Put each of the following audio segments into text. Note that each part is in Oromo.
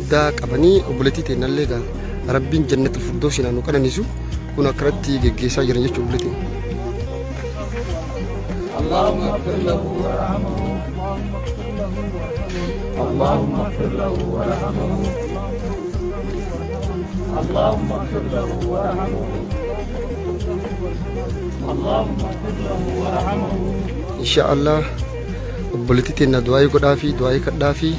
guddaa qabanii obboleettii teennallee gaa rabbiin jannatul firdoos naannoo qananiisu kun akkanatti geggeessaa jiran jechuudha obboleettiin. اللهم اغفر له وارحمه اللهم اغفر له وارحمه اللهم اغفر له وارحمه اللهم اغفر له وارحمه ان شاء الله obboleettii teennaa du'aa godhaafi du'aa kadhaafi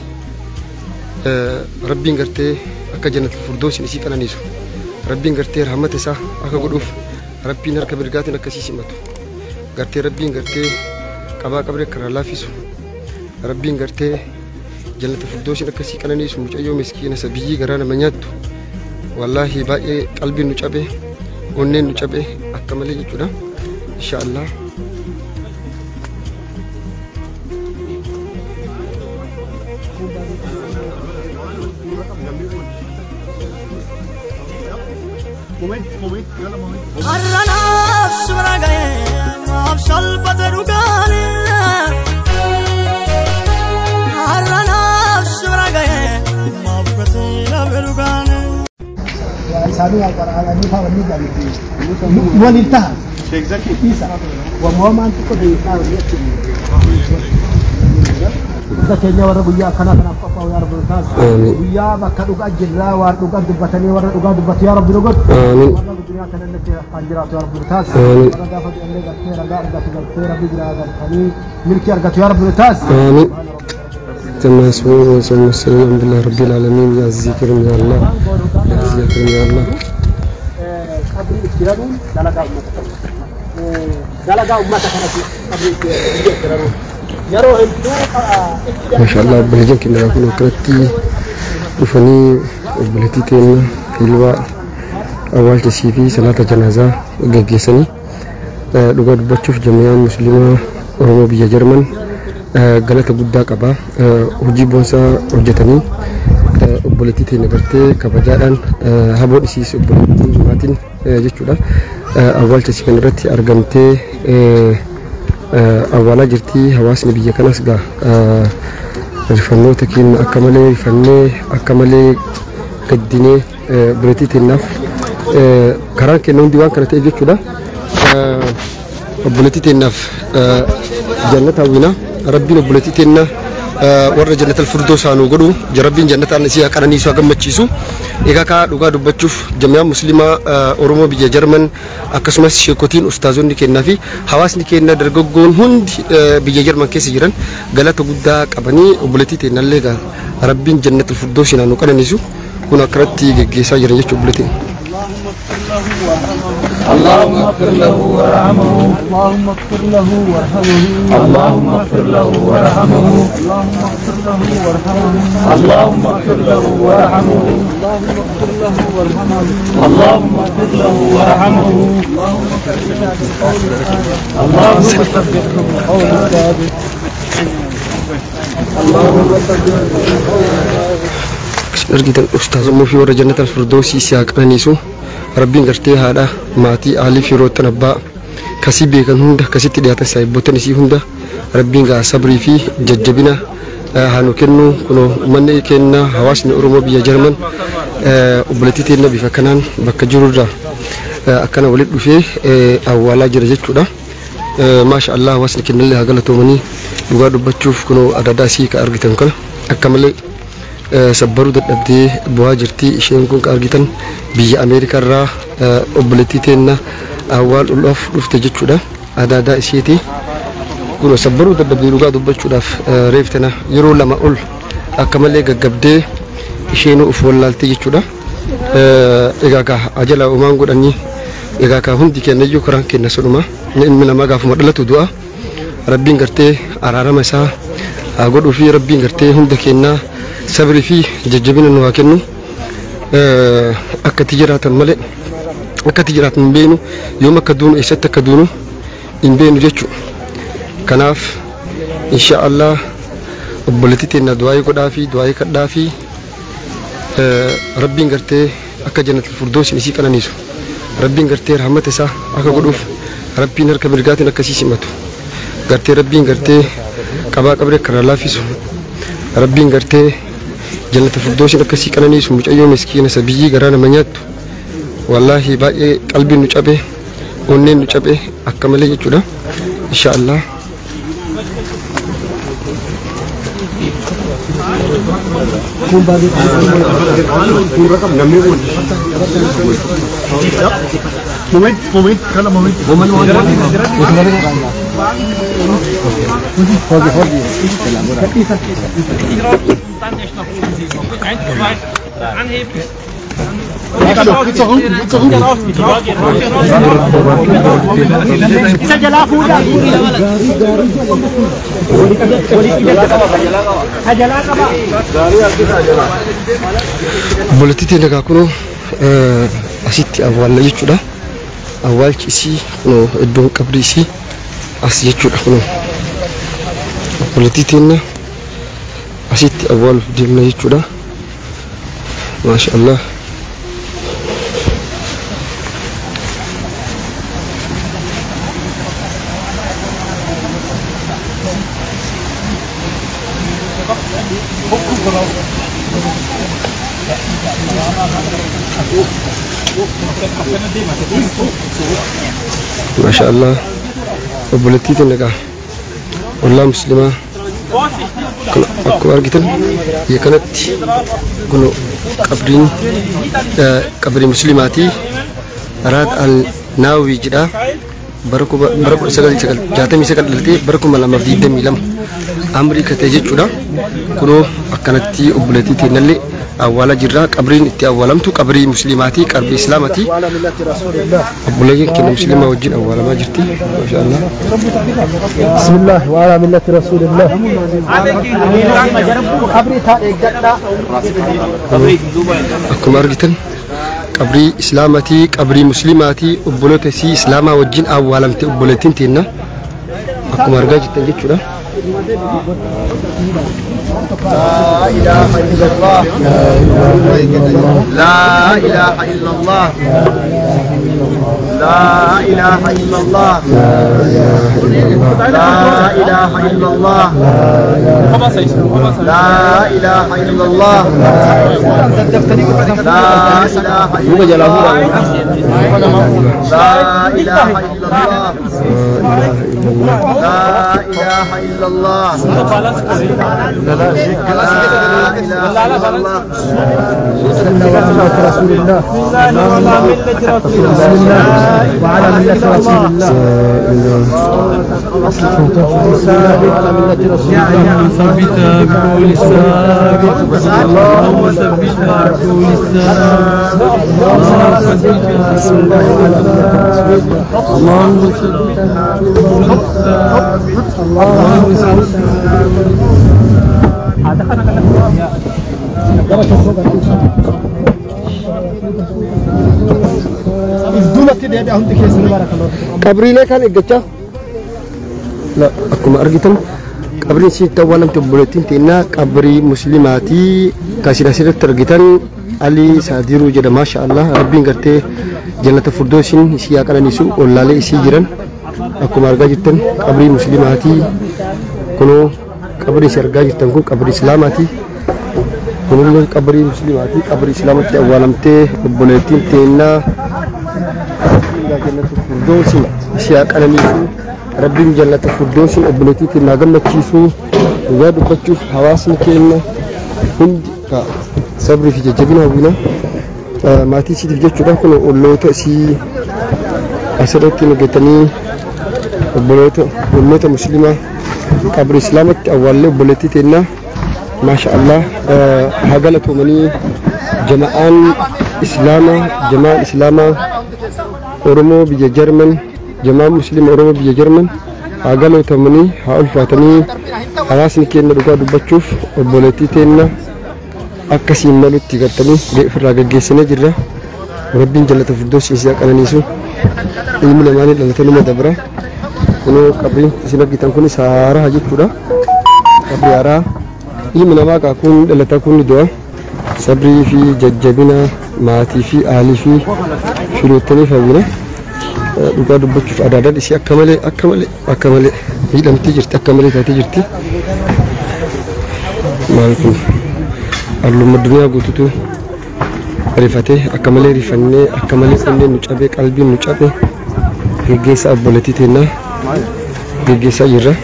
rabbiin gartee akka jannatul firdoos isii qananiisu rabbiin gartee rahmata isaa akka godhuuf rabbiin harka mirgaatiin akkasii simatu gartee rabbiin gartee qabaa qabree karaa laafisu rabbiin gartee jannatul firdoos akkasii qananiisu mucayyoo miskiina sabiyyii garaa nama nyaattu wallaahi baay'ee qalbiin nu cabe onneen nu cabe akka malee jechuudha inshaallah. Arranaf subragaye mafshal badrugane Arranaf subragaye mafkatina berugane Sami al-Qur'an ni fa wani da walita exactly isa wa muhammad ko da ya yi Zakenya warra guyyaa kana qophaa'u yaa rabbi taas guyyaa bakka dhugaa jirra waan dhugaa dubbatanii warra dhugaa dubbatu yaa rabbi dhugaa amiin warra duniyaa kana natti qanjiraatu yaa rabbi taas warra gaafatu illee gartee ragaa argatu gartee rabbi biraa gartanii milkii argatu yaa rabbi taas amiin تماسو وسلم الحمد لله رب العالمين يا ذكرم يا الله يا ذكرم يا الله قبل الكرام دلقا أمتك قبل الكرام ما شاء الله بلجان كنا نقول كرتي وفني بلتي تينا في الواء أول تسيفي صلاة جنازة جيسني لقد بتشوف جميع مسلمين وهم بيا جرمن قالت بودا كبا وجيبونسا وجتني بلتي تينا كرتي كبجاران هبوا إسيس بلتي ماتين جتولا أول تسيفي نرتي أرجمتي أولا جرتي حواسني بيجي كناس جا الفنو تكين أكمله فني أكمله كديني بريتي تناف كران كنون ديوان كرت إيجي كده بريتي تناف جنة وينا ربنا بريتي تنا ورا جنة الفردوس عنو قدو جربين جنة النسيا كراني سوا كم تشيسو إذا كا بتشوف جميع مسلمة أورومو بيجي جرمن أكسمس شيكوتين أستاذون كنا في حواس كنا درجون هند بيجي جرمن كيس جيران قالت بودا كبني وبلتي تنا لقى ربين جنة الفردوس عنو كراني سو كنا كرتي جيسا جيران يشوف بلتي اللهم اغفر له وارحمه اللهم اغفر له وارحمه اللهم اغفر له وارحمه اللهم اغفر له وارحمه اللهم اغفر له وارحمه اللهم ثبته قول الثابت اللهم ثبته أرجع أستاذ مو في ورا جنة الفردوس يساق أنيسو ربين قرتي هذا ماتي علي في روت نبأ كسيبي كان هندا كسيت ديات سايبوتني سي هندا ربين قا صبري فيه ججبنا هانو كنو كنو مني كنا حواسني أورومو بيا جرمن وبلتي تينا بفكنان بكجورا أكنا ولد فيه أولا جرجت كذا ما شاء الله واسني كنا اللي هقلتو مني يقعدوا بتشوف كنو أداداسي كأرجتن كل أكمل sabbaruu dadhabdee bu'aa jirti isheen kun argitan biyya Ameerikaa irraa obboleettii teenna awwaal ulfaaf dhufte jechuudha adaadaa isheeti kun sabbaruu dadhabdee dhugaa dubbachuudhaaf reeftana yeroo lama ol akka malee gaggabdee isheen uf wallaaltee jechuudha egaa ka ajala uumaan godhanii egaa ka hundi kennayyuu karaan kenna sunuma ilmi namaa gaafuma dhalatu du'a rabbiin gartee araarama isaa godhuu fi rabbiin gartee hunda kennaa sabri fi jajjabina nu hakennu akka tijiraatan male akka tijiraatan beenu yoom akka duunu eessatti akka duunu hin beenu jechu kanaaf insha Allah obboleettii teenna du'aa godhaa fi du'aa kadhaa fi rabbiin gartee akka jannatul firdoos isii qananiisu rabbiin gartee rahmata isaa akka godhuuf rabbiin harka mirgaatiin akkasii simatu gartee rabbiin gartee qabaa qabree karaa laafisu rabbiin gartee jannata firdoosin akkasii qananiisu mucayyoo miskiina sabiyyi garaa nama nyaattu wallaahi baay'ee qalbiin nu cabe onneen nu cabe akka malee jechuudha inshaallah. Boletitiin egaa kunoo asitti awwaalla jechuudha. Awwaalchi isii kunoo iddoon qabrii isii as jechuudha kunoo. Boletitiin asitti awwaaluuf deemna jechuudha. Masha Allah. ما شاء الله وبلتيت النجاح والله مسلمة أكو أرجتن هي كانت كنو قبرين مسلماتي رات الناوي جدا بركو سكال جاتمي سكال للتي بركو ملا مفيد ميلم أمريكا تيجي جدا كنو أكنتي وبلتيت نللي أولا جرا قبرين إتي أولمتو قبري مسلماتي قبري إسلامتي أبولاجين كنا مسلمة وجين أولا ما جرتي ما شاء الله. بسم الله وعلى ملة رسول الله. أكو مارجتن قبري إسلامتي قبري مسلماتي أبولتي إسلاما وجين أولمتي أبولتين تينا أكو مارجتن جتشورا. لا إله إلا الله لا إله إلا الله لا إله إلا الله لا إله إلا الله لا إله إلا الله لا إله إلا الله لا إله إلا الله رسول الله وعلى ملة رسول الله ثبتها بقول الثابت اللهم ثبتها بقول الثابت اللهم ثبتها بقول الثابت اللهم قبرينا كان إجتاه لا أكو ما أرجتن قبرين سيتا ولم تبلتين تينا قبري مسلماتي كاسير سير ترجتن علي ساديرو جدا ما شاء الله ربي قرتي جنة فردوسين سيا كان نسو ولا لي سيجرن أكو ما أرجتن قبري مسلماتي كنو قبري سرجا جتن كو قبري إسلاماتي كنو قبري مسلماتي قبري إسلاماتي أولمتي بلتين تينا جنة الفردوس سياق أنا نيسو ربي جنة الفردوس أبنتي كنا قمنا تشيسو وجاد بتشوف حواسنا كنا هند كصبري في جبنا وبنا ما تيجي تيجي تشوفه كنا أولو تأسي أسرتي نجتني أولو مسلمة قبر إسلامك أول أبنتي كنا ما شاء الله هقلت مني جماعان إسلاما أورمو بيجا جرمن جماعة مسلم أورمو بيجا جرمن أقالوا تمني هقول فاتني حراسني كنا رجال بتشوف وبولتي تنا أكسي مالو تيجتني في الرجال جسنا جرا ربي جل تفردوس إسحاق أنا نيسو ilmu lemani dan telu madabra kuno kabri sinab kita kuni sahara haji pura kabri ara ilmu nama kakun dalata kuni doa sabri fi jajjabina mati fi ahli fi shurutani fawina duga dubbu kif adada isi akamale hilam tijirti akamale ta tijirti maalkum arluma duniyaa guututu rifatee akka malee rifannee akka malee kunneen nu cabee qalbiin nu cabee geggeessaa obboleettii teennaa geggeessaa jirra.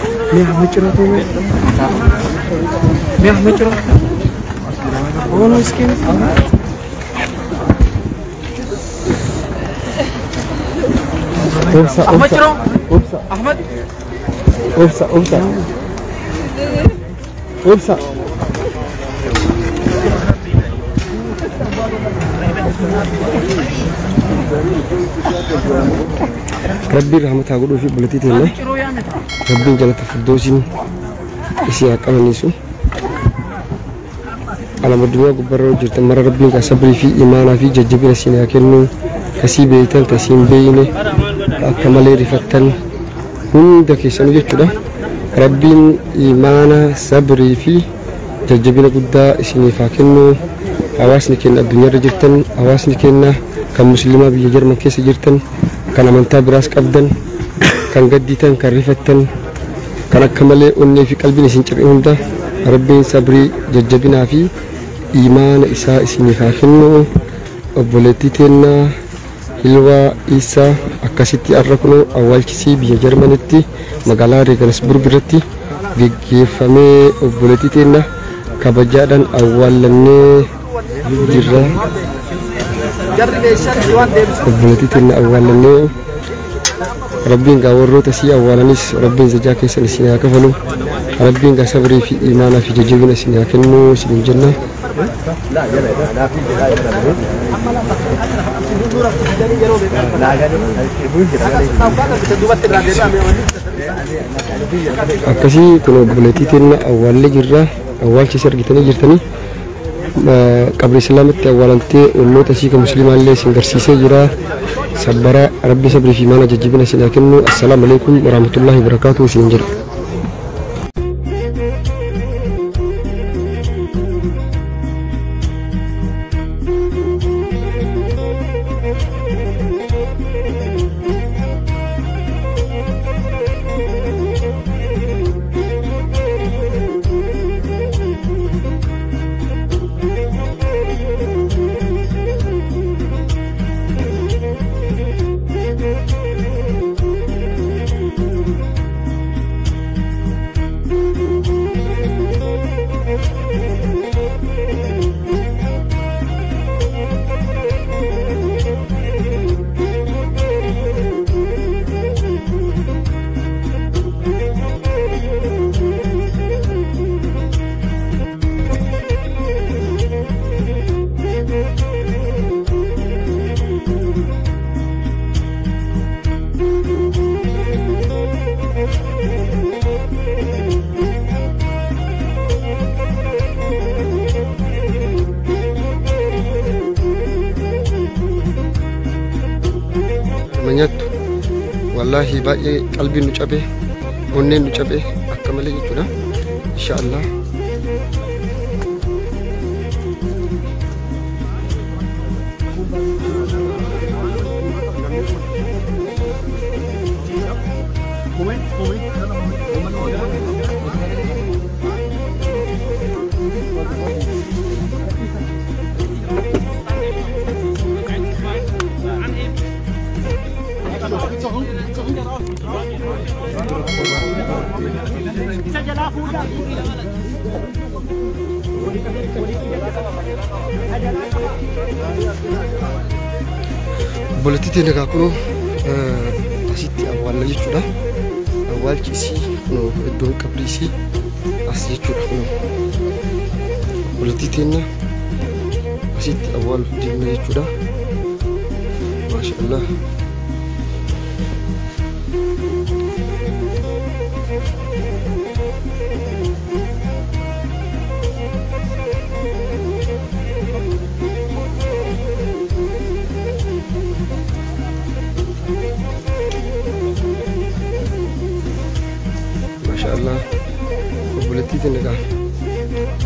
Obsa. Rabbi rahmataa godhuu fi obboleettii teennaa Rabbiin jalatti firdoosiin isii haa qabaniisu. Alama addunyaa gubbarra jirtan mara Rabbiin sabrii fi imaanaa fi jajjabina isin haa kennu. Kasii beeytan kasii hin beeyne akka malee rifattan hunda keessanuu jechuudha. Rabbiin imaana sabrii fi jajjabina guddaa isiniif haa kennu. Hawaasni keenya addunyaarra jirtan hawaasni keenya kan musliimaa biyya Jarman keessa jirtan kan amantaa biraas qabdan kan gaddiitan kan rifattan kan akka malee onnee fi qalbiin isin cabee hunda Rabbiin sabrii jajjabinaa fi imaana isaa isiniif haa kennu. Obboleettii teennaa Hilwaa Isaa akkasitti har'a kunoo awwaalchisii biyya Jarmanitti magaalaa Regensburg irratti geggeeffamee obboleettii teennaa kabajaadhaan awwaallannee jirra. Obboleettii teennaa awwaallannee Rabbiin gaa warroota sii awwaalanis Rabbiin zajaa keessan isin haa kafalu. Rabbiin gaa sabrii fi imaanaa fi jajjabina isin haa kennu isin jenna. Akkasii kun obboleettii teennaa awwaallee jirra. Awwaalchis argitanii jirtanii qabri islaamatti awwaalantee olloota sii kan musliimaallee isin garsiisee jira. Sabbaraa Rabbi sabrii fi imaana jajjabina isin haa kennu. Assalaamu alaikum warahmatullaahi wabarakaatuh isin jedha. Manyattu wallahi baay'ee qalbiin nu cabee onneen nu cabee akka malee jechuudha. Inshaallah obboleettii teennaa gaa kunoo asitti awwaalla jechuudha. Awwaalchi isii kunoo iddoon qabrii isii as jechuudha. Kunoo obboleettii teennaa asitti awwaalu deemna jechuudha. Maashaallah. Maashaallah obboleettii teennaa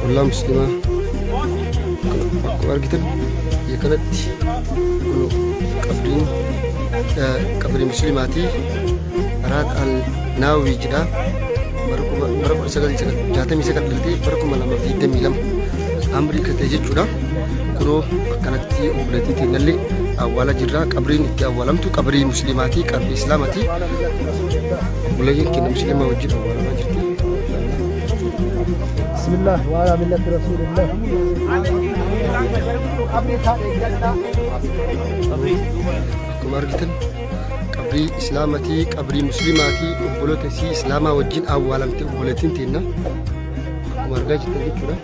walaa musliimaa akkuma argitan biyya kanatti qabrii musliimaatii Araad al-Naawwii jedha. bara 1969 bara 2022 amrii katee jechuudha. Kunoo akkanatti obboleettii teenyallee awwaala jirra. Qabriin itti awwaalamtu qabrii musliimaatii, qabrii islaamaatii. Obboleeyyiin keenya musliimaa wajjin awwaalamaa jirti. Bismillah wa ala millati rasulillah. Akkuma argitan qabrii islaamaatii, qabrii musliimaatii, obboloota isii islaamaa wajjin awwaalamte obboleettiin teenya. Akkuma argaa jirtan jechuudha.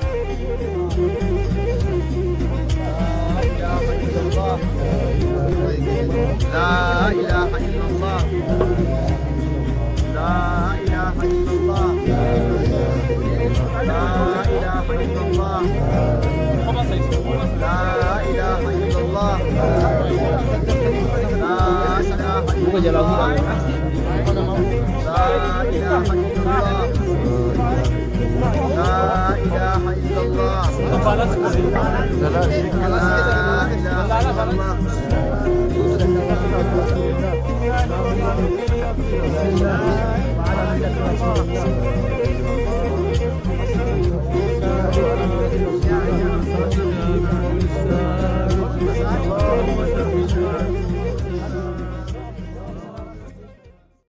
لا إله إلا الله لا إله إلا الله لا إله إلا الله لا إله إلا الله لا إله إلا الله لا إله إلا الله لا إله إلا الله